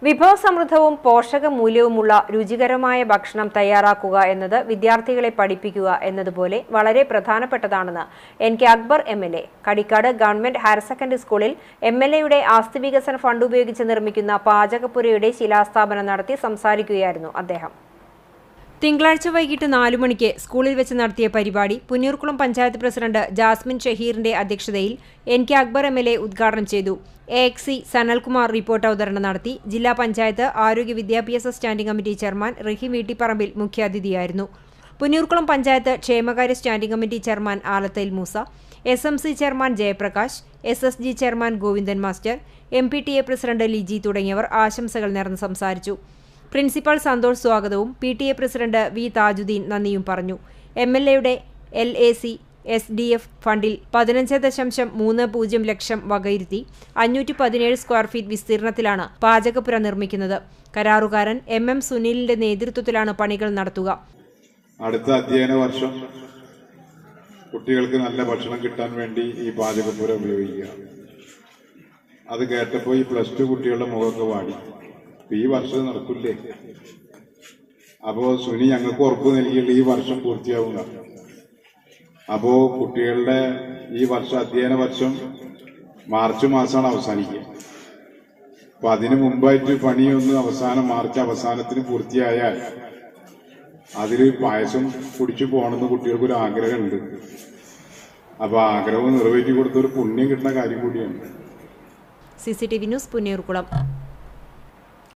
വിഭവസമൃദ്ധവും പോഷകമൂല്യവുമുള്ള രുചികരമായ ഭക്ഷണം തയ്യാറാക്കുക എന്നത് വിദ്യാർത്ഥികളെ പഠിപ്പിക്കുക എന്നതുപോലെ വളരെ പ്രധാനപ്പെട്ടതാണെന്ന് N K. Akbar MLA. Kadikkad government higher secondary സ്കൂളിൽ എം.എൽ.എയുടെ ആസ്തി വികസന ഫണ്ട് ഉപയോഗിച്ച് നിർമ്മിക്കുന്ന പാചകപ്പുരയുടെ ശിലാസ്ഥാപനം നടത്തി സംസാരിക്കുകയായിരുന്നു അദ്ദേഹം. തിങ്കളാഴ്ച വൈകിട്ട് 4 മണിക്ക് സ്കൂളിൽ വെച്ച് നടത്തിയ പരിപാടി പുന്നൂർകുളം പഞ്ചായത്ത് പ്രസിഡന്റ് ജാസ്മിൻ ഷഹീറിന്റെ അധ്യക്ഷതയിൽ എൻ.കെ. അക്ബർ എം.എൽ.എ. ഉദ്ഘാടനം ചെയ്തു. എ.എക്സി സനൽകുമാർ റിപ്പോർട്ട് അവതരണം നടത്തി. ജില്ലാ പഞ്ചായത്ത് ആരോഗ്യ വിദ്യാഭ്യാസ standing committee chairman Rahim Veettipparambil മുഖ്യാതിഥിയായിരുന്നു. പുന്നൂർകുളം പഞ്ചായത്ത് ക്ഷേമകാര്യ standing committee chairman Alathayil Moosa, SMC chairman Jayaprakash, SSG chairman Govindan master, MPTA president Liji തുടങ്ങിയവർ ആശംസകൾ നേർന്ന് സംസാരിച്ചു. പ്രിൻസിപ്പൽ സന്തോഷ് സ്വാഗതവും പി.ടി.എ പ്രസിഡന്റ് വി താജുദ്ദീൻ നന്ദിയും പറഞ്ഞു. എം.എൽ.എയുടെ എൽ.എ.സി എസ്.ഡി.എഫ് ഫണ്ടിൽ 15.30 ലക്ഷം വകയിരുത്തി 517 സ്ക്വയർ ഫീറ്റ് വിസ്തീർണത്തിലാണ് പാചകപ്പുര നിർമ്മിക്കുന്നത്. കരാറുകാരൻ എം.എം. സുനിലിന്റെ നേതൃത്വത്തിലാണ് പണികൾ നടത്തുക. അടുത്ത അധ്യയന വർഷം കുട്ടികൾക്ക് നല്ല ഭക്ഷണം കിട്ടാൻ വേണ്ടി ഈ പാചകപ്പുര ഉപയോഗിക്കുക. അത് കേട്ടപ്പോൾ ഈ +2 കുട്ടികളുടെ മുഖമൊക്കെ വാടി. ഈ വർഷം നടക്കില്ലേ? അപ്പോ സുനി ഞങ്ങൾക്ക് ഉറപ്പ് നൽകിയുള്ള ഈ വർഷം പൂർത്തിയാവുക. അപ്പോ കുട്ടികളുടെ ഈ വർഷം അധ്യയന വർഷം മാർച്ച് മാസമാണ് അവസാനിക്കുക. അപ്പൊ അതിനു മുമ്പായിട്ട് പണിയൊന്ന് മാർച്ച് അവസാനത്തിന് പൂർത്തിയായാൽ അതില് പായസം കുടിച്ചു പോകണമെന്ന് കുട്ടികൾക്കൊരു ആഗ്രഹമുണ്ട്. അപ്പൊ ആഗ്രഹം നിറവേറ്റി കൊടുത്ത ഒരു പുണ്യം കിട്ടുന്ന കാര്യം കൂടിയാണ്. CCTV news Punnoorkulam.